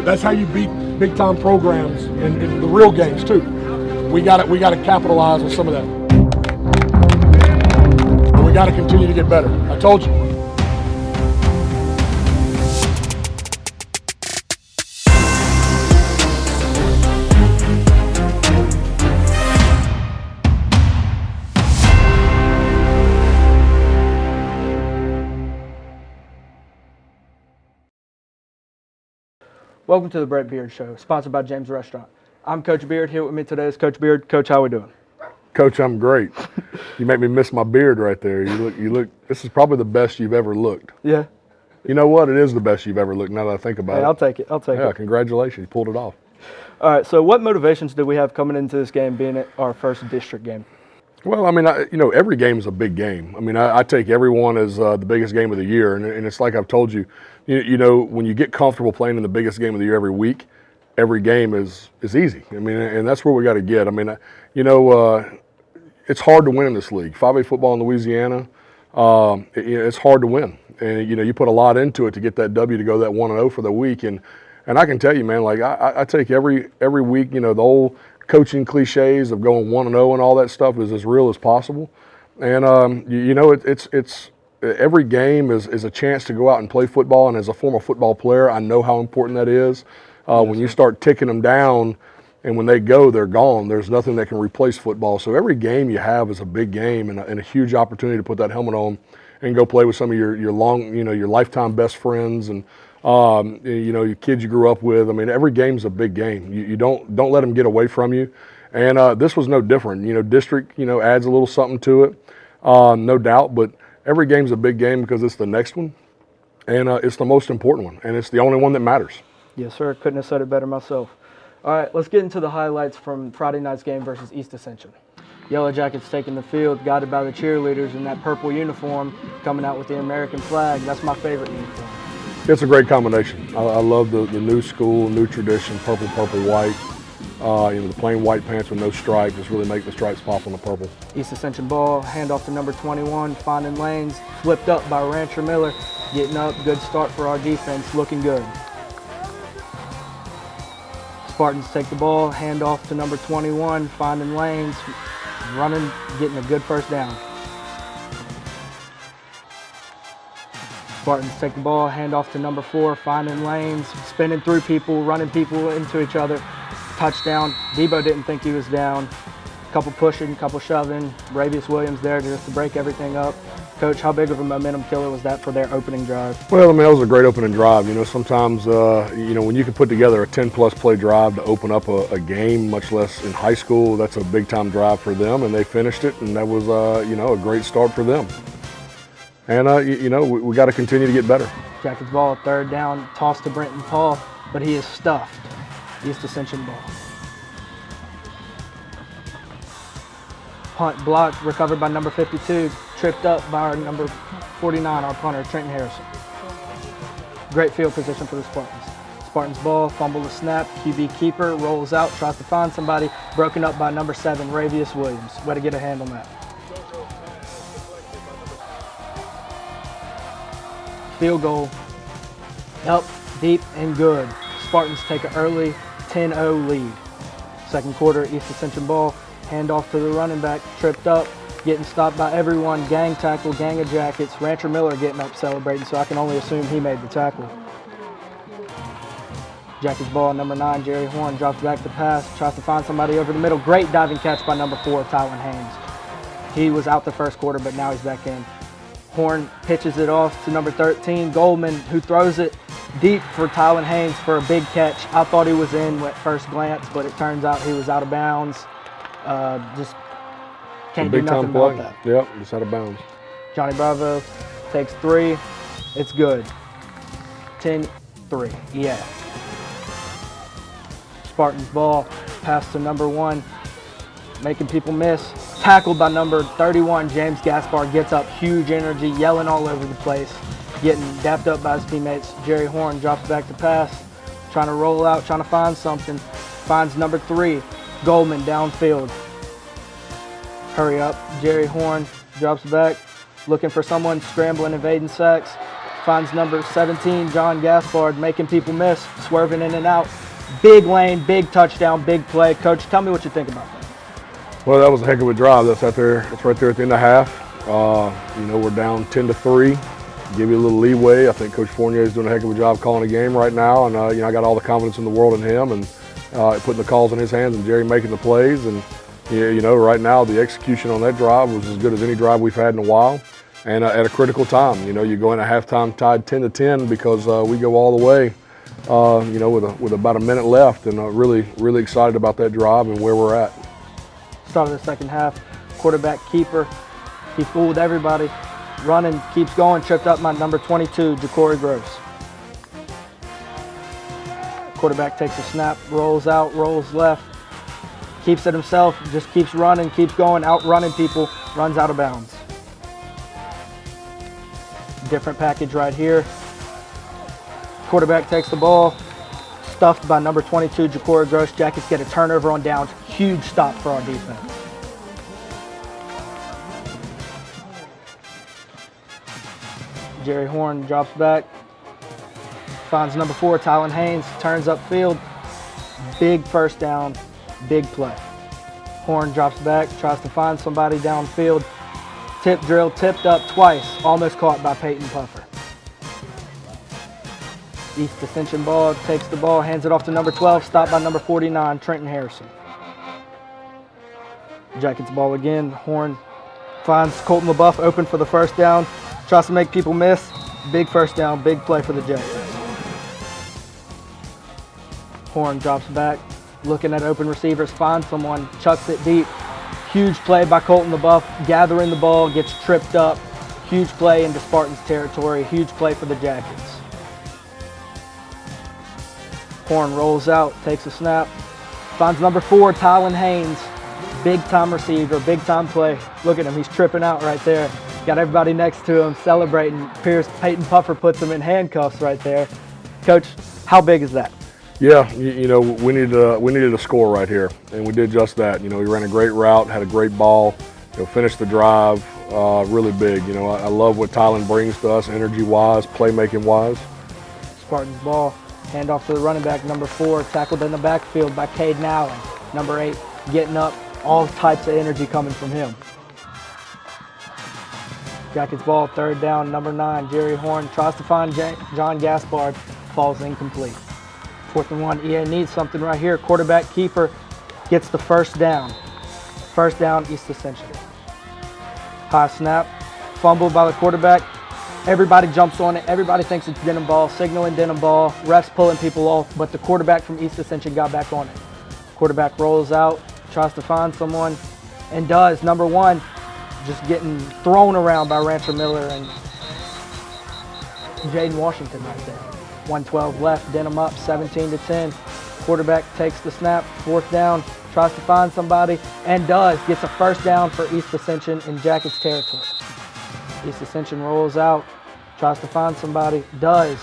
That's how you beat big time programs in the real games too. We got to capitalize on some of that. We got to continue to get better. I told you. Welcome to the Brett Beard Show, sponsored by James Restaurant. I'm Coach Beard. Here with me today is Coach Beard. Coach, how we doing? Coach, I'm great. You make me miss my beard right there. You look. This is probably the best you've ever looked. Yeah. You know what? It is the best you've ever looked. Now that I think about it. I'll take it. Yeah, congratulations. You pulled it off. All right. So, what motivations do we have coming into this game, being our first district game? Well, I mean, every game is a big game. I mean, I take every one as the biggest game of the year, and it's like I've told you, when you get comfortable playing in the biggest game of the year every week, every game is easy. I mean, and that's where we got to get. I mean, it's hard to win in this league. 5A football in Louisiana, it's hard to win, and you put a lot into it to get that W to go that 1-0 for the week, and I can tell you, man, like I take every week, the old coaching cliches of going 1-0 and all that stuff is as real as possible. And, it's every game is a chance to go out and play football. And as a former football player, I know how important that is. When you start ticking them down and when they go, they're gone. There's nothing that can replace football. So every game you have is a big game and a huge opportunity to put that helmet on and go play with some of your lifetime best friends and, your kids you grew up with. I mean, every game's a big game. You don't let them get away from you. And this was no different. District, adds a little something to it, no doubt. But every game's a big game because it's the next one, and it's the most important one, and it's the only one that matters. Yes, sir. Couldn't have said it better myself. All right, let's get into the highlights from Friday night's game versus East Ascension. Yellow Jackets taking the field, guided by the cheerleaders in that purple uniform, coming out with the American flag. That's my favorite uniform. It's a great combination. I love the new school, new tradition, purple, white. The plain white pants with no stripes just really make the stripes pop on the purple. East Ascension ball, handoff to number 21, finding lanes, flipped up by Rancher Miller, getting up, good start for our defense, looking good. Spartans take the ball, handoff to number 21, finding lanes, running, getting a good first down. Spartans take the ball, hand off to number 4, finding lanes, spinning through people, running people into each other. Touchdown. Debo didn't think he was down. Couple pushing, couple shoving. Ravius Williams there just to break everything up. Coach, how big of a momentum killer was that for their opening drive? Well, I mean, that was a great opening drive. Sometimes, when you can put together a 10-plus play drive to open up a game, much less in high school, that's a big-time drive for them, and they finished it, and that was, a great start for them. And, we got to continue to get better. Jackets ball, third down, toss to Brenton Paul, but he is stuffed. East Ascension ball. Punt blocked, recovered by number 52, tripped up by our number 49, our punter, Trenton Harrison. Great field position for the Spartans. Spartans ball, fumble the snap, QB keeper, rolls out, tries to find somebody, broken up by number 7, Ravius Williams. Way to get a hand on that. Field goal, up, deep, and good. Spartans take an early 10-0 lead. Second quarter, East Ascension ball, handoff to the running back, tripped up, getting stopped by everyone, gang tackle, gang of Jackets. Rancher Miller getting up celebrating, so I can only assume he made the tackle. Jackets ball, number 9, Jerry Horn, drops back to pass, tries to find somebody over the middle. Great diving catch by number 4, Tylen Haynes. He was out the first quarter, but now he's back in. Horn pitches it off to number 13, Goldman, who throws it deep for Tylen Haynes for a big catch. I thought he was in at first glance, but it turns out he was out of bounds. Just can't do nothing about that. Yep, just out of bounds. Johnny Bravo takes 3. It's good. 10-3. Yeah. Spartans ball, pass to number 1, making people miss. Tackled by number 31, James Gaspar, gets up, huge energy, yelling all over the place, getting dapped up by his teammates. Jerry Horn drops back to pass, trying to roll out, trying to find something. Finds number 3, Goldman, downfield. Hurry up. Jerry Horn drops back, looking for someone, scrambling, evading sacks. finds number 17, John Gaspard, making people miss, swerving in and out. Big lane, big touchdown, big play. Coach, tell me what you think about that. Well, that was a heck of a drive. That's out there. It's right there at the end of half. We're down 10-3. Give you a little leeway. I think Coach Fournier is doing a heck of a job calling a game right now, and I got all the confidence in the world in him and putting the calls in his hands and Jerry making the plays. And right now the execution on that drive was as good as any drive we've had in a while, and at a critical time. You go in at halftime tied 10-10 because we go all the way. With about a minute left, and really, really excited about that drive and where we're at. Start of the second half, quarterback keeper, he fooled everybody. Running, keeps going, tripped up my number 22, Ja'Cory Gross. Quarterback takes a snap, rolls out, rolls left, keeps it himself, just keeps running, keeps going, outrunning people, runs out of bounds. Different package right here. Quarterback takes the ball, stuffed by number 22, Ja'Cory Gross. Jackets get a turnover on downs. Huge stop for our defense. Jerry Horn drops back, finds number 4, Tylen Haynes, turns upfield. Big first down, big play. Horn drops back, tries to find somebody downfield. Tip drill, tipped up twice, almost caught by Peyton Puffer. East Ascension ball, takes the ball, hands it off to number 12, stopped by number 49, Trenton Harrison. Jackets ball again, Horn finds Colton LaBeouf open for the first down, tries to make people miss. Big first down, big play for the Jackets. Horn drops back, looking at open receivers, finds someone, chucks it deep. Huge play by Colton LaBeouf, gathering the ball, gets tripped up. Huge play into Spartans territory, huge play for the Jackets. Horn rolls out, takes a snap, finds number 4, Tylen Haynes. Big time receiver, big time play. Look at him, he's tripping out right there. Got everybody next to him celebrating. Peyton Puffer puts him in handcuffs right there. Coach, how big is that? Yeah, we needed a score right here, and we did just that. We ran a great route, had a great ball, finished the drive, really big. I love what Tylen brings to us, energy-wise, playmaking-wise. Spartans ball, handoff to the running back, number 4, tackled in the backfield by Caden Allen. Number 8, getting up, all types of energy coming from him. Jackets ball, third down, number 9, Jerry Horn tries to find John Gaspard, falls incomplete. 4th and 1, EA needs something right here. Quarterback keeper gets the first down. First down, East Ascension. High snap, fumbled by the quarterback. Everybody jumps on it. Everybody thinks it's Denham ball, signaling Denham ball. Refs pulling people off, but the quarterback from East Ascension got back on it. Quarterback rolls out, tries to find someone, and does. Number 1, just getting thrown around by Rancher Miller and Jaden Washington right there. 1:12 left, Denham up 17-10. Quarterback takes the snap, 4th down, tries to find somebody, and does. Gets a first down for East Ascension in Jackets territory. East Ascension rolls out, tries to find somebody, does.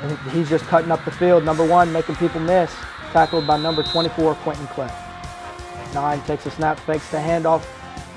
And he's just cutting up the field. Number 1, making people miss. Tackled by number 24, Quentin Clay. 9 takes a snap, fakes the handoff.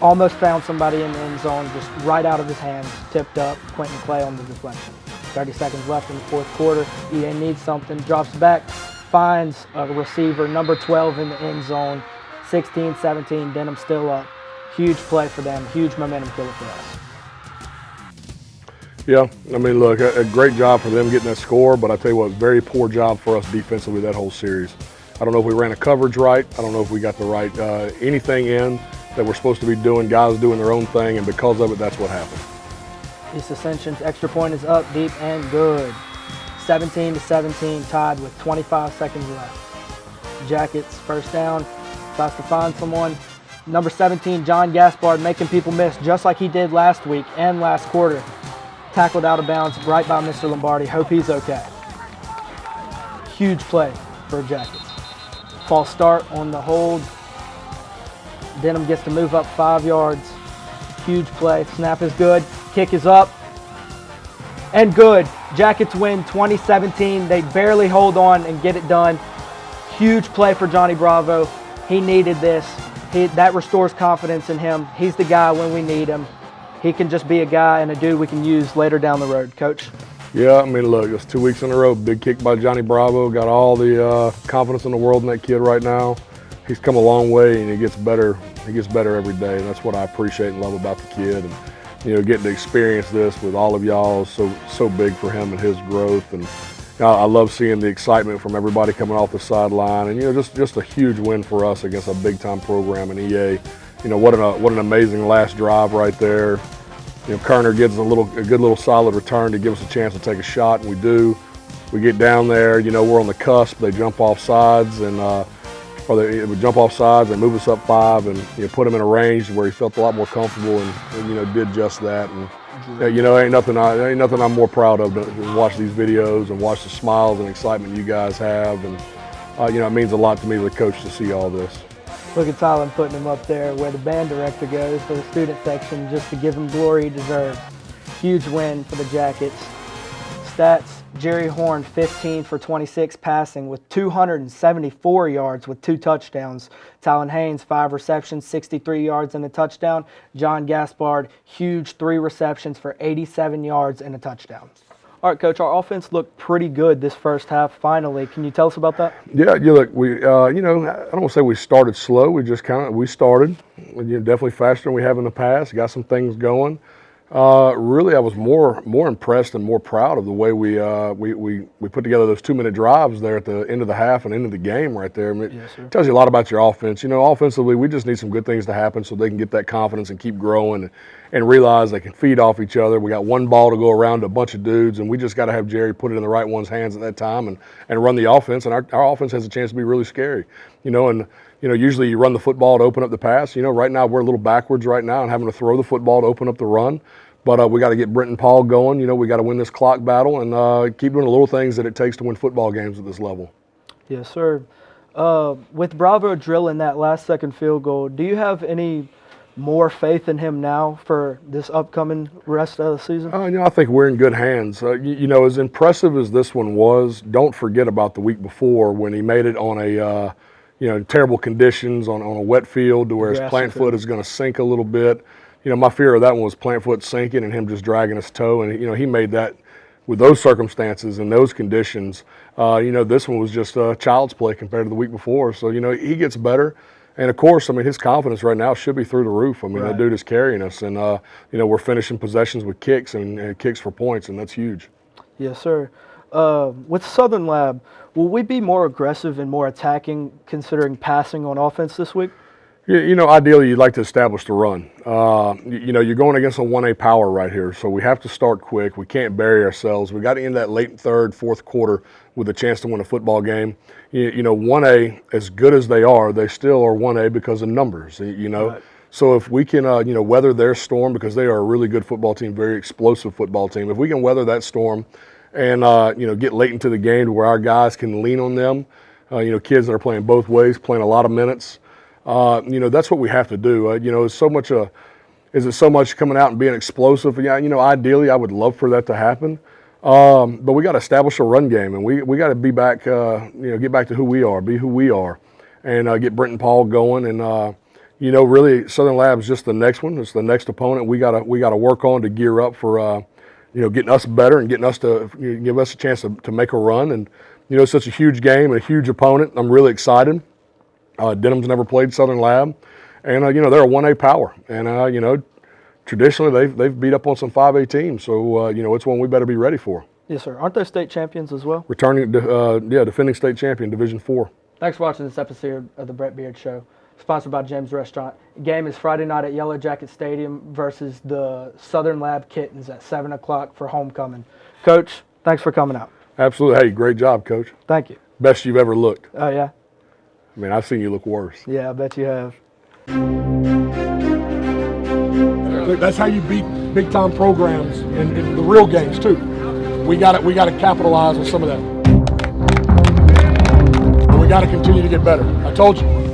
Almost found somebody in the end zone, just right out of his hands, tipped up, Quentin Clay on the deflection. 30 seconds left in the 4th quarter. EA needs something, drops back, finds a receiver, number 12 in the end zone. 16-17, Denham still up. Huge play for them, huge momentum killer for us. Yeah, look, a great job for them getting that score, but I tell you what, very poor job for us defensively that whole series. I don't know if we ran a coverage right. I don't know if we got the right anything in that we're supposed to be doing, guys doing their own thing, and because of it, that's what happened. East Ascension's extra point is up, deep, and good. 17-17, tied with 25 seconds left. Jackets, first down, tries to find someone. Number 17, John Gaspard, making people miss, just like he did last week and last quarter. Tackled out of bounds, right by Mr. Lombardi. Hope he's okay. Huge play for Jackets. False start on the hold. Denham gets to move up 5 yards. Huge play. Snap is good. Kick is up. And good. Jackets win 20-17. They barely hold on and get it done. Huge play for Johnny Bravo. He needed this. That restores confidence in him. He's the guy when we need him. He can just be a guy and a dude we can use later down the road. Coach? Yeah, I mean, look, it's 2 weeks in a row. Big kick by Johnny Bravo. Got all the confidence in the world in that kid right now. He's come a long way, and he gets better. He gets better every day, and that's what I appreciate and love about the kid. And getting to experience this with all of y'all is so big for him and his growth. And I love seeing the excitement from everybody coming off the sideline. And just a huge win for us against a big-time program in EA. What an amazing last drive right there. Kerner gives a good little solid return to give us a chance to take a shot, and we do. We get down there, we're on the cusp. They jump off sides, and they would jump off sides and move us up 5, and put him in a range where he felt a lot more comfortable, and did just that. And ain't nothing I'm more proud of than watch these videos and watch the smiles and excitement you guys have, and it means a lot to me as a coach to see all this. Look at Tylen putting him up there where the band director goes for the student section just to give him glory he deserves. Huge win for the Jackets. Stats, Jerry Horn 15 for 26 passing with 274 yards with 2 touchdowns. Tylen Haynes 5 receptions, 63 yards and a touchdown. John Gaspard, huge 3 receptions for 87 yards and a touchdown. All right, Coach, our offense looked pretty good this first half, finally. Can you tell us about that? Yeah, look, we, I don't want to say we started slow. We just we started, definitely faster than we have in the past. Got some things going. Really, I was more impressed and more proud of the way we put together those 2-minute drives there at the end of the half and into the game right there. I mean, Yes, sir. it tells you a lot about your offense. Offensively, we just need some good things to happen so they can get that confidence and keep growing and realize they can feed off each other. We got one ball to go around to a bunch of dudes, and we just got to have Jerry put it in the right one's hands at that time and run the offense. And our offense has a chance to be really scary. Usually you run the football to open up the pass. Right now we're a little backwards right now and having to throw the football to open up the run. But we got to get Brenton Paul going. We got to win this clock battle and keep doing the little things that it takes to win football games at this level. Yes, sir. With Bravo drilling that last-second field goal, do you have any more faith in him now for this upcoming rest of the season? I think we're in good hands. As impressive as this one was, don't forget about the week before when he made it on a terrible conditions on a wet field to where his plant foot is going to sink a little bit. My fear of that one was plant foot sinking and him just dragging his toe. And, he made that with those circumstances and those conditions. This one was just child's play compared to the week before. So, he gets better. And, of course, his confidence right now should be through the roof. Right. That dude is carrying us. And, we're finishing possessions with kicks and kicks for points, and that's huge. Yes, sir. With Southern Lab, will we be more aggressive and more attacking considering passing on offense this week? Ideally, you'd like to establish the run. You're going against a 1A power right here, so we have to start quick. We can't bury ourselves. We got to end that late third, fourth quarter with a chance to win a football game. 1A, as good as they still are 1A because of numbers, Right. So if we can, weather their storm, because they are a really good football team, very explosive football team. If we can weather that storm and, get late into the game to where our guys can lean on them, kids that are playing both ways, playing a lot of minutes, that's what we have to do. Is it so much coming out and being explosive? Yeah, ideally I would love for that to happen. But we got to establish a run game, and we got to be back, get back to who we are, be who we are, and get Brenton Paul going. And really Southern Lab's just the next one. It's the next opponent we got to work on to gear up for, getting us better and getting us to give us a chance to make a run. And it's such a huge game and a huge opponent. I'm really excited. Denham's never played Southern Lab, and they're a 1A power, and traditionally they've beat up on some 5A teams, so it's one we better be ready for. Yes, sir. Aren't they state champions as well? Returning, defending state champion, Division 4. Thanks for watching this episode of the Brett Beard Show, sponsored by James Restaurant. Game is Friday night at Yellow Jacket Stadium versus the Southern Lab Kittens at 7 o'clock for homecoming. Coach, thanks for coming out. Absolutely. Hey, great job, Coach. Thank you. Best you've ever looked. Oh, yeah? I've seen you look worse. Yeah, I bet you have. Look, that's how you beat big-time programs in the real games too. We got to capitalize on some of that. And we got to continue to get better. I told you.